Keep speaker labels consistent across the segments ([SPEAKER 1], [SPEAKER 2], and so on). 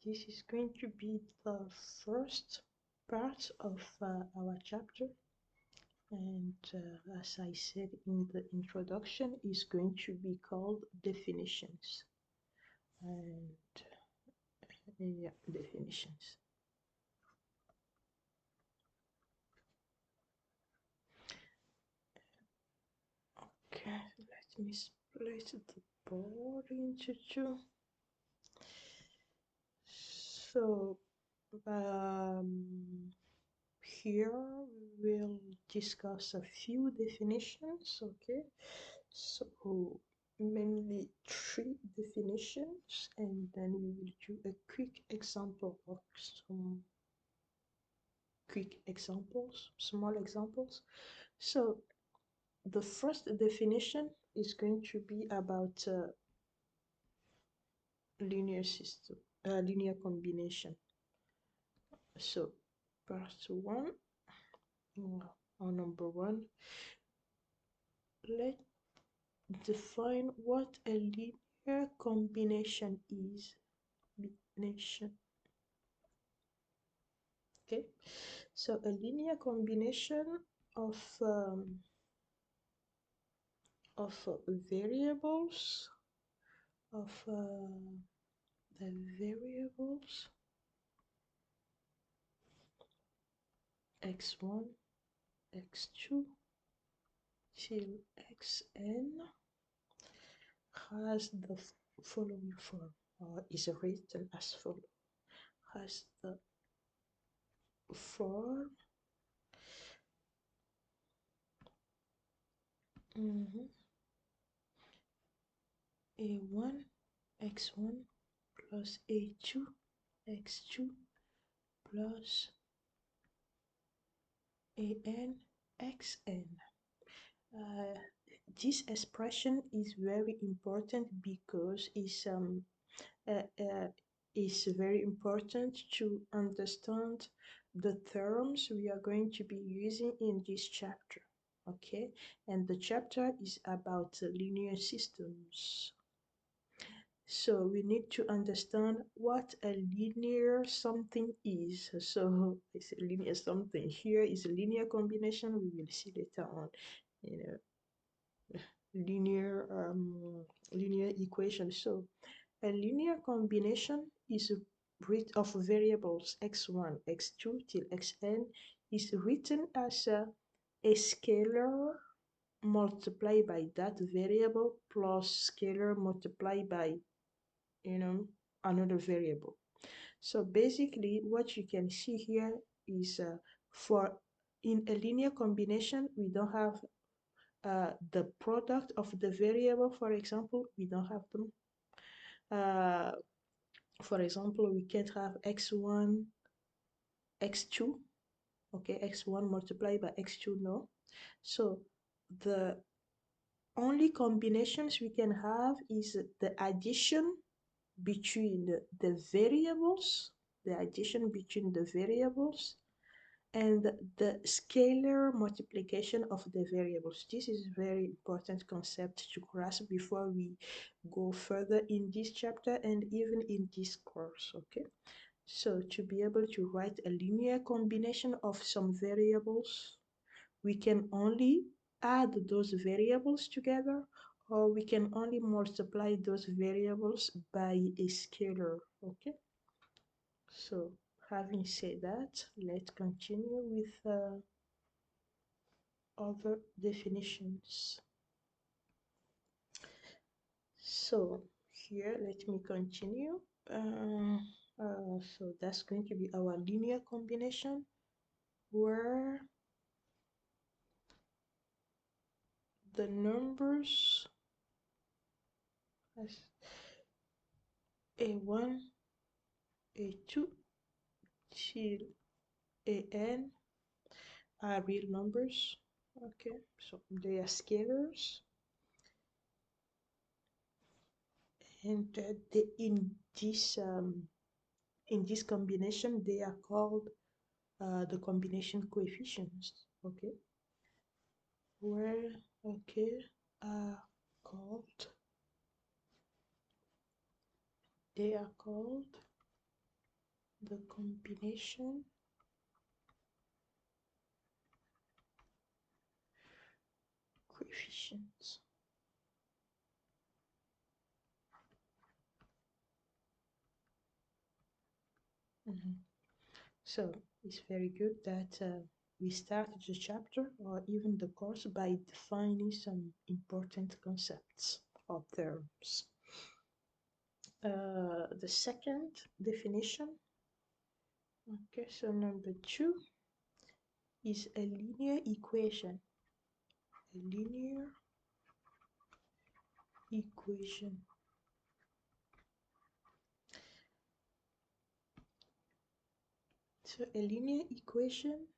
[SPEAKER 1] This is going to be the first part of our chapter, and as I said in the introduction, is going to be called definitions. And yeah, definitions. Okay, let me split the board into two. So here we'll discuss a few definitions, okay? So mainly three definitions, and then we will do a quick example of some quick examples, small examples. So the first definition is going to be about linear system, linear combination. So part one, or number one, let's define what a linear combination is. Combination. Okay, so a linear combination of variables of the variables x1, x2 till xn has the following form, or is written as follows: has the form a1 x1 plus a2 x2 plus an xn. This expression is very important because it's very important to understand the terms we are going to be using in this chapter, okay? And the chapter is about linear systems. So we need to understand what a linear something is. So it's a linear something. Here is a linear combination. We will see later on, you know, linear equation. So a linear combination is of variables x1, x2 till xn is written as a scalar multiplied by that variable plus scalar multiplied by another variable. So basically what you can see here is for in a linear combination we don't have the product of the variable, for example, we don't have them. For example, we can't have x1 x2, okay, x1 multiplied by x2, no. So the only combinations we can have is the addition between the variables, and the scalar multiplication of the variables. This is a very important concept to grasp before we go further in this chapter and even in this course, okay? So to be able to write a linear combination of some variables, we can only add those variables together, or we can only multiply those variables by a scalar, okay? So having said that, let's continue with other definitions. So here, let me continue. So that's going to be our linear combination, where the numbers as a1, a2 till an are real numbers. Okay, so they are scalars, and in this combination they are called the combination coefficients. Okay, where are called they are called the combination coefficients. So it's very good that we started the chapter or even the course by defining some important concepts or terms. The second definition, okay, so number 2 is a linear equation. A linear equation. So a linear equation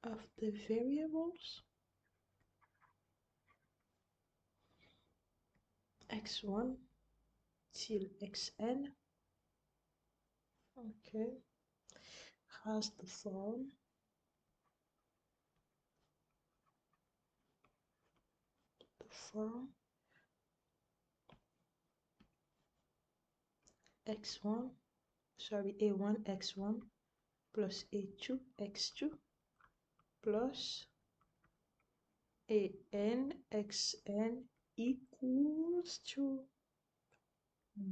[SPEAKER 1] of the variables x1 till xn, okay, has the form x1, sorry, a1 x1 plus a2 x2 plus an xn equals to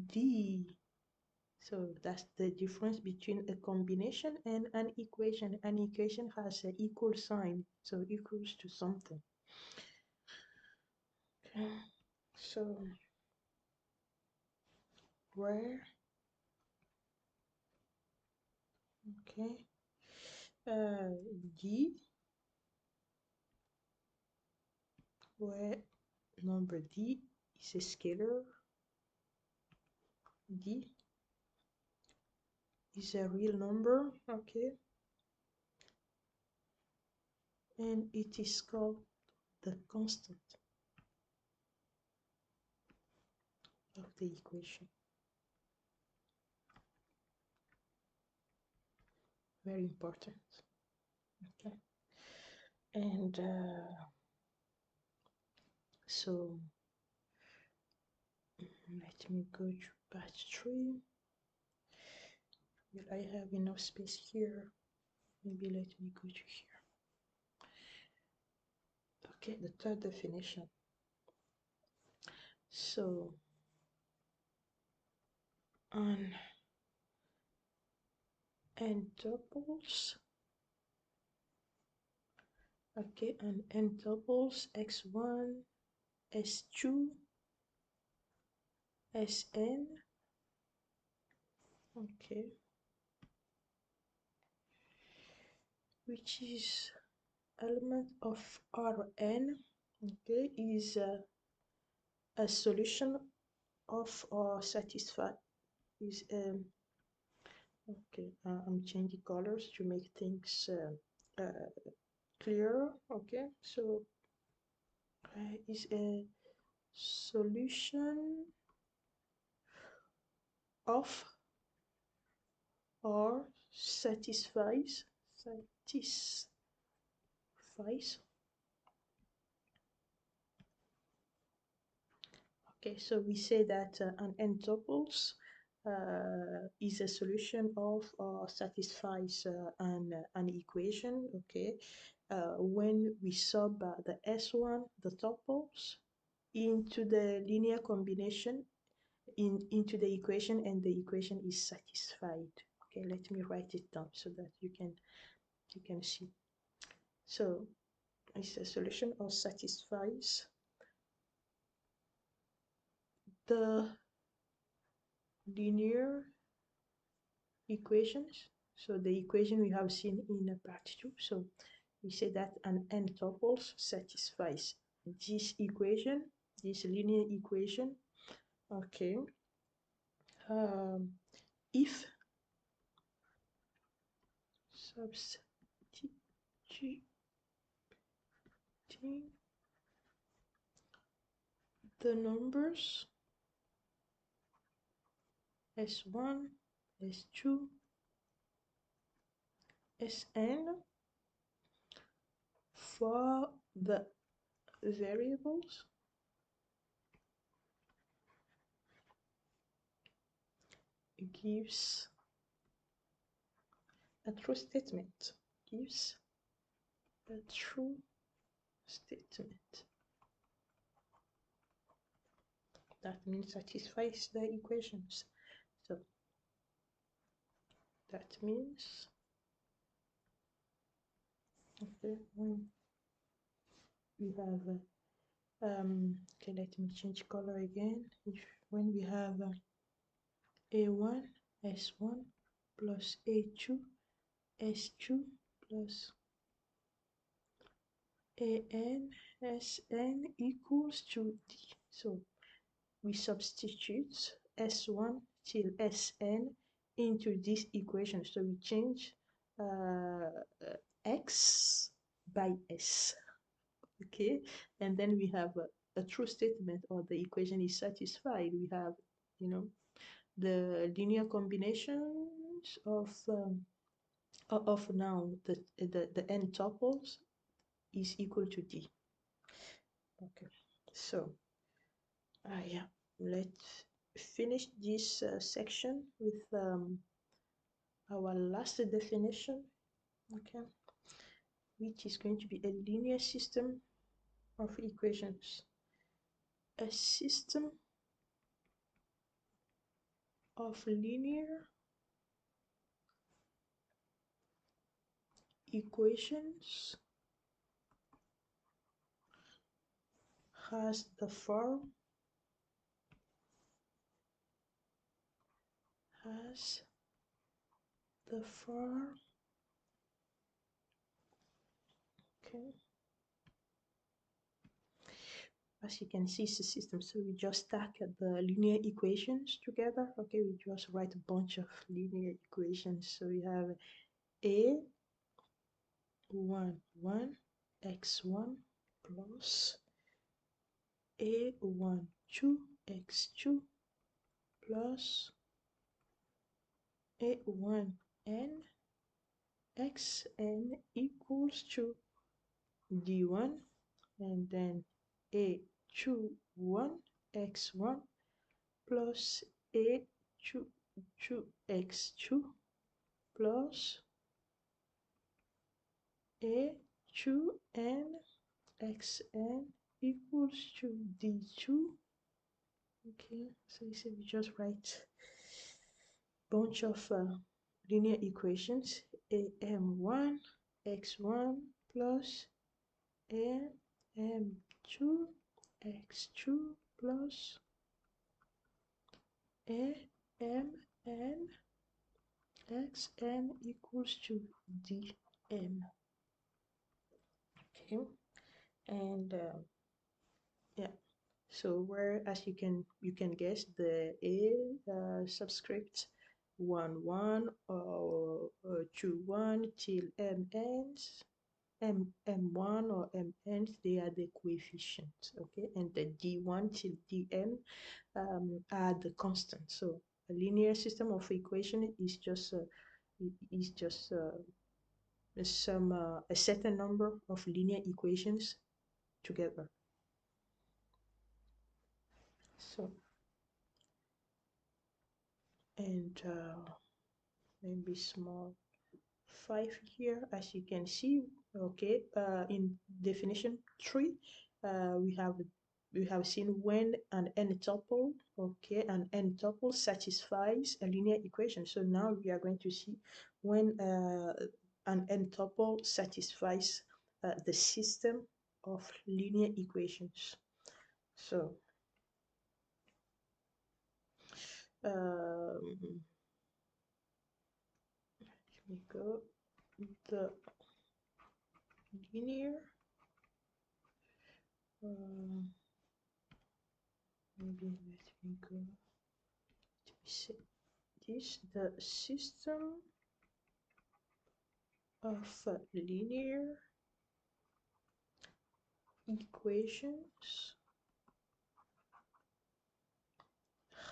[SPEAKER 1] d. So that's the difference between a combination and an equation. An equation has an equal sign, so equals to something. Okay. So where, okay, d, where number d is a scalar, d is a real number, okay, and it is called the constant of the equation. Very important. Okay, and so let me go to batch 3. Will I have enough space here? Maybe let me go to here. Okay, the third definition. So on n tuples, okay, on n tuples x1, s2, sn, okay, which is element of Rn, okay, is a solution of or satisfy is okay. I'm changing colors to make things clearer. Okay, so is a solution of or satisfies. Okay, so we say that an n tuples is a solution of or satisfies an equation, okay, when we sub the S1, the tuples, into the linear combination into the equation, and the equation is satisfied. Okay, let me write it down so that you can see. So it's a solution or satisfies the linear equations. So the equation we have seen in part 2. So we say that an n tuples satisfies this equation, this linear equation. Okay. If substituting the numbers s1, s2, sn for the variables gives a true statement. Gives a true statement. That means satisfies the equations. So that means, okay, when we have okay, let me change color again. If when we have a1 s1 plus a2 s2 plus an sn equals to d. So we substitute s1 till sn into this equation. So we change x by s. Okay, and then we have a true statement, or the equation is satisfied. We have, you know, the linear combinations of now the n tuples is equal to d. Okay, so yeah, let's finish this section with our last definition. Okay, which is going to be a linear system of equations. A system of linear equations has the form okay, as you can see, it's a system, so we just stack the linear equations together. Okay, we just write a bunch of linear equations. So we have a 1 1 x1 plus a1 2 x2 plus a1 n xn equals to d1, and then a2 1 x1 plus a2 2 x2 plus a2 n xn equals to d2. Okay, so you see we just write bunch of linear equations. am1 x1 plus am2 x2 plus amn xn equals to dm. Okay, and yeah, so where, as you can guess, the a subscript 1 1 or 2 1 till m1 or mn, they are the coefficients. Okay, and the d1 till dm are the constants. So a linear system of equation is just a certain number of linear equations together. So, and maybe small 5 here, as you can see. Okay, in definition 3, we have seen when an n-tuple, okay, an n-tuple satisfies a linear equation. So now we are going to see when an n-tuple satisfies the system of linear equations. So let me go the linear maybe let me go to say this, the system of linear equations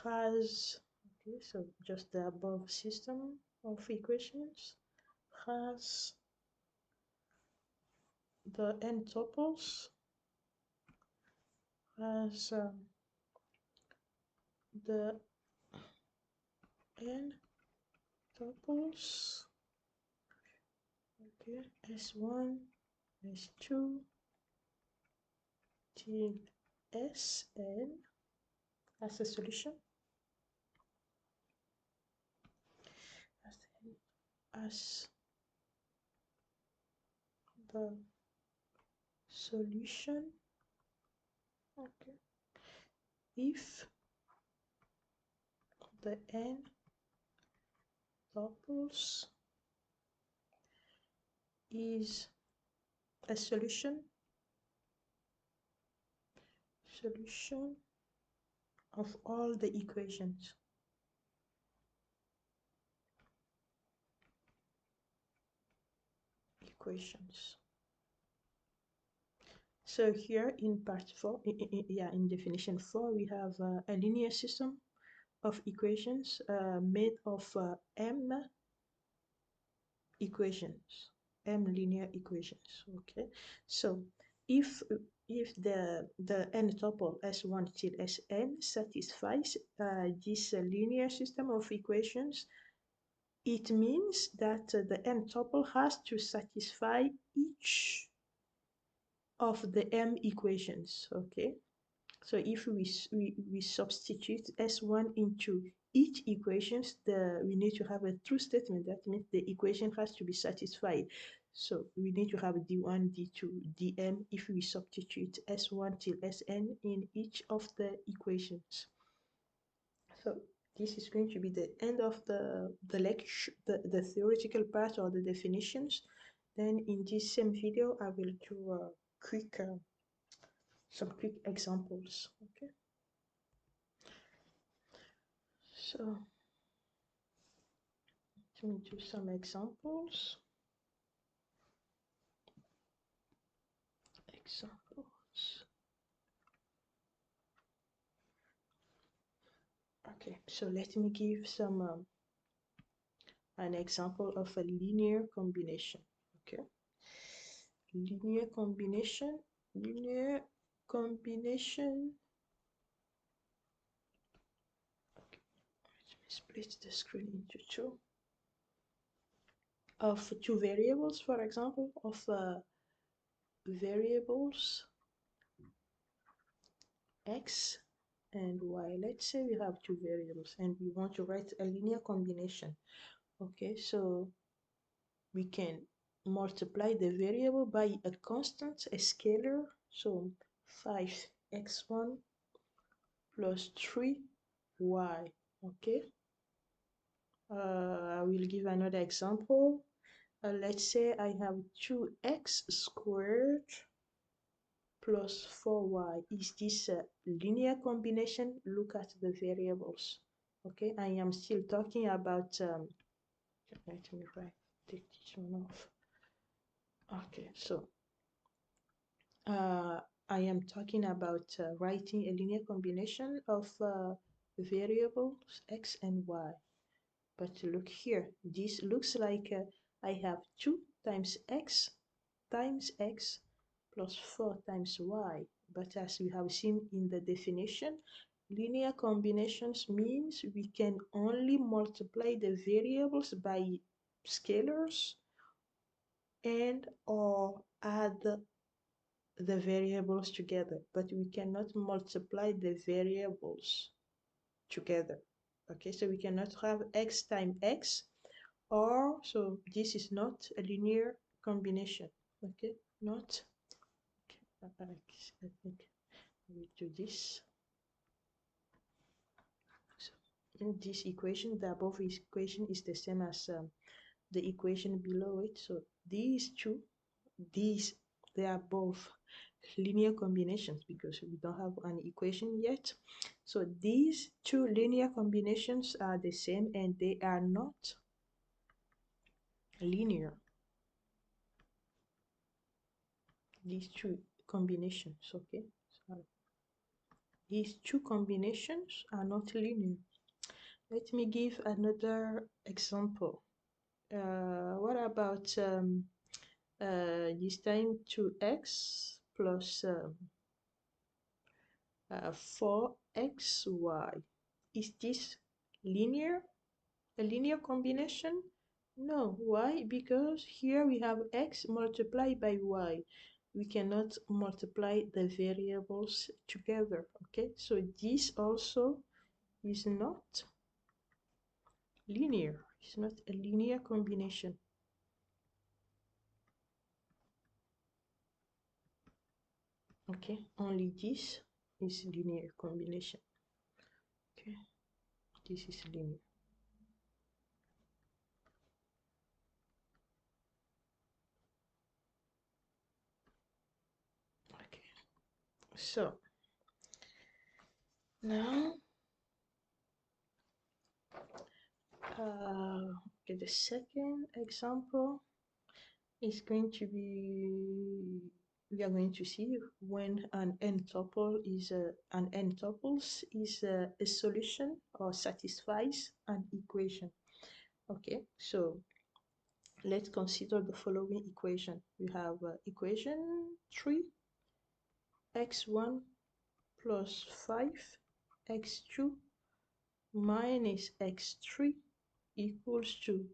[SPEAKER 1] has, okay, so just the above system of equations has the n tuples, has the n tuples, okay, s1, s2 till Sn as a solution, as the solution, okay, if the n tuples is a solution of all the equations. So here in part 4, in definition 4, we have a linear system of equations made of m equations, m linear equations. Okay, so if the n tuple s1 till sn satisfies this linear system of equations, it means that the n tuple has to satisfy each of the m equations. Okay, so if we substitute s1 into each equations, we need to have a true statement. That means the equation has to be satisfied. So we need to have d1, d2, dm if we substitute s1 till sn in each of the equations. So this is going to be the end of the lecture, the theoretical part or the definitions. Then in this same video, I will do some quick examples. Okay. So let me do some examples. Okay, so let me give some an example of a linear combination. Okay, linear combination. Okay, let me split the screen into two. Of two variables, for example, of variables x and y. Let's say we have two variables and we want to write a linear combination. Okay, so we can multiply the variable by a constant, a scalar. So 5x1 plus 3y. Okay, I will give another example. Let's say I have 2x squared plus 4y. Is this a linear combination? Look at the variables. Okay, I am still talking about, let me take this one off. Okay, so I am talking about writing a linear combination of variables x and y. But look here, this looks like I have 2 times x plus 4 times y. But as we have seen in the definition, linear combinations means we can only multiply the variables by scalars and or add the variables together, but we cannot multiply the variables together. Okay, so we cannot have x times x, or so this is not a linear combination. Okay, not. Okay, I think we do this. So in this equation, the above equation is the same as the equation below it. So these two, they are both linear combinations because we don't have an equation yet. So these two linear combinations are the same and they are not linear. These two combinations, okay? So these two combinations are not linear. Let me give another example. What about this time 2x plus 4xy? Is this linear? A linear combination? No. Why? Because here we have x multiplied by y. We cannot multiply the variables together. Okay, so this also is not linear. It's not a linear combination. Okay, only this is linear combination. Okay, this is linear. Okay, so now okay, the second example is going to be, we are going to see when an n-tuple is an n-tuples is a solution or satisfies an equation. Okay, so let's consider the following equation. We have equation 3 x1 plus 5 x2 minus x3 equals to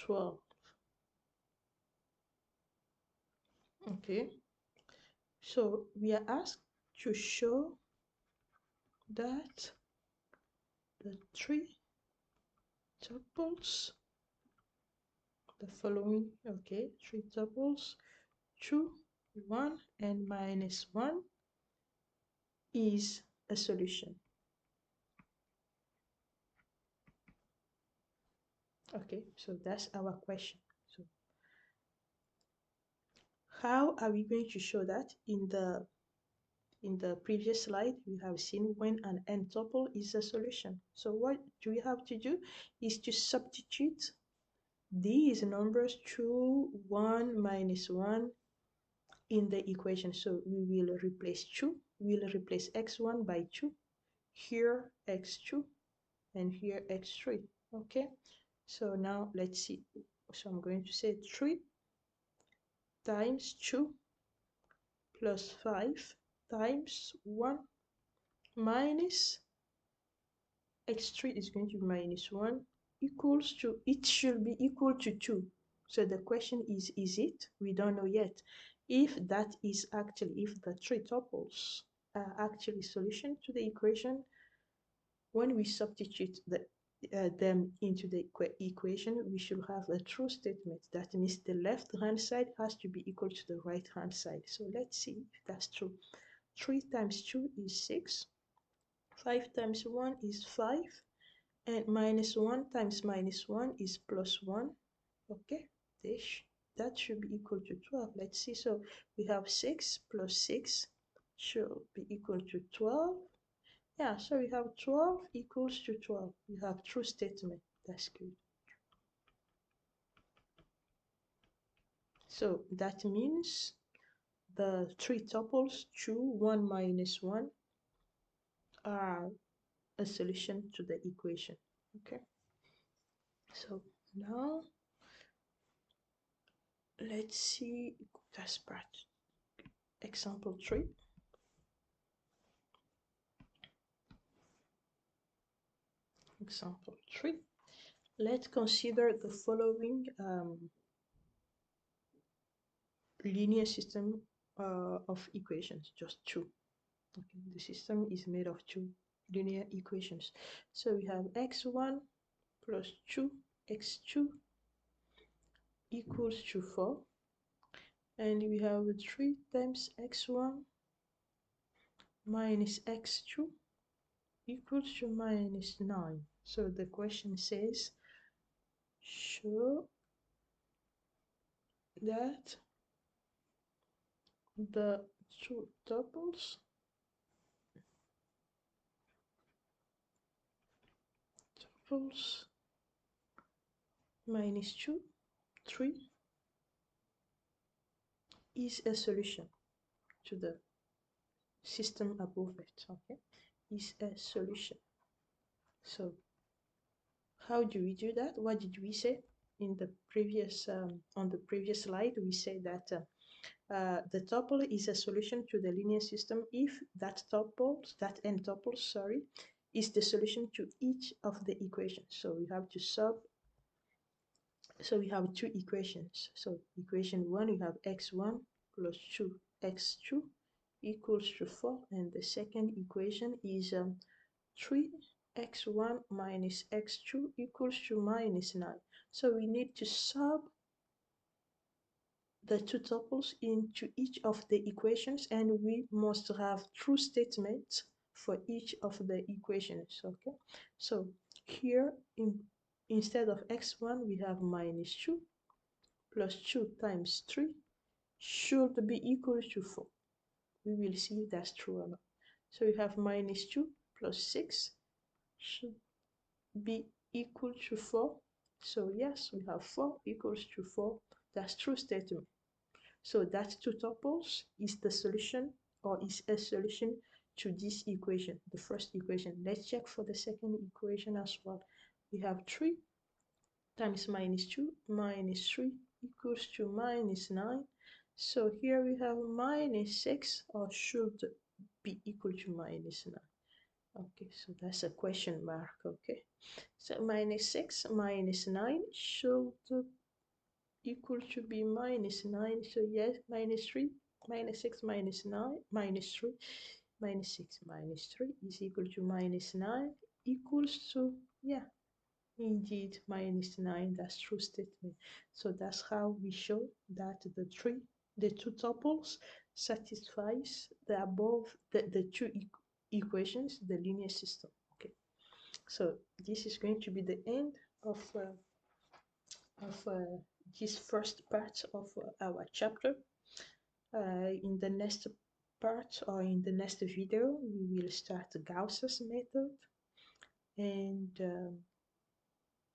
[SPEAKER 1] 12. Okay, so we are asked to show that the three tuples, the following, okay, three tuples, 2, 1, and minus 1 is a solution. Okay, so that's our question. So how are we going to show that? In the previous slide, we have seen when an n-tuple is a solution. So what do we have to do is to substitute these numbers 2, 1, minus 1 in the equation. So we will replace 2, we will replace x1 by 2, here x2, and here x3. Okay, so now let's see. So I'm going to say 3 times 2 plus 5 times 1 minus x3 is going to be minus 1 equals to, it should be equal to 2. So the question is it? We don't know yet. If that is actually, if the three tuples are actually solution to the equation, when we substitute them into the equation, we should have a true statement. That means the left-hand side has to be equal to the right-hand side. So let's see if that's true. 3 times 2 is 6. 5 times 1 is 5. And minus 1 times minus 1 is plus 1. Okay, that should be equal to 12. Let's see. So we have 6 plus 6 should be equal to 12. Yeah, so we have 12 equals to 12. We have true statement. That's good. So that means the three tuples 2, 1 minus 1 are a solution to the equation. Okay, so now let's see that's part. Example 3. Example 3. Let's consider the following linear system of equations, just two. Okay, the system is made of two linear equations. So we have x1 plus 2x2 equals to 4. And we have 3 times x1 minus x2 equals to minus 9. So the question says, show that the two tuples minus 2, 3 is a solution to the system above it. Okay, is a solution. So how do we do that? What did we say in the previous on the previous slide? We said that the tuple is a solution to the linear system if that tuple, that n tuple, sorry, is the solution to each of the equations. So we have to solve. So we have two equations. So equation 1, we have x1 plus 2x2 equals to 4. And the second equation is 3x1 minus x2 equals to minus 9. So we need to solve the two tuples into each of the equations, and we must have true statements for each of the equations. Okay, so here instead of x1 we have minus 2 plus 2 times 3 should be equal to 4. We will see if that's true or not. So we have minus 2 plus 6 should be equal to 4. So yes, we have 4 equals to 4. That's true statement. So that two tuples is the solution, or is a solution to this equation, the first equation. Let's check for the second equation as well. We have 3 times minus 2 minus 3 equals to minus 9. So here we have minus 6, or should be equal to minus 9. Okay, so that's a question mark. Okay, so minus 6 minus 9 should equal to be minus 9. So yes, minus 3 minus 6 minus 9 minus 3 minus 6 minus 3 is equal to minus 9 equals to, yeah, indeed minus 9. That's true statement. So that's how we show that the two tuples satisfies the above the two equations, the linear system. Okay, so this is going to be the end of this first part of our chapter. In the next part, or in the next video, we will start Gauss's method, and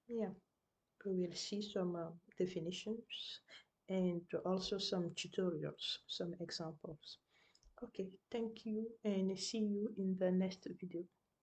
[SPEAKER 1] yeah, we will see some definitions and also some tutorials, some examples. Okay, thank you, and see you in the next video.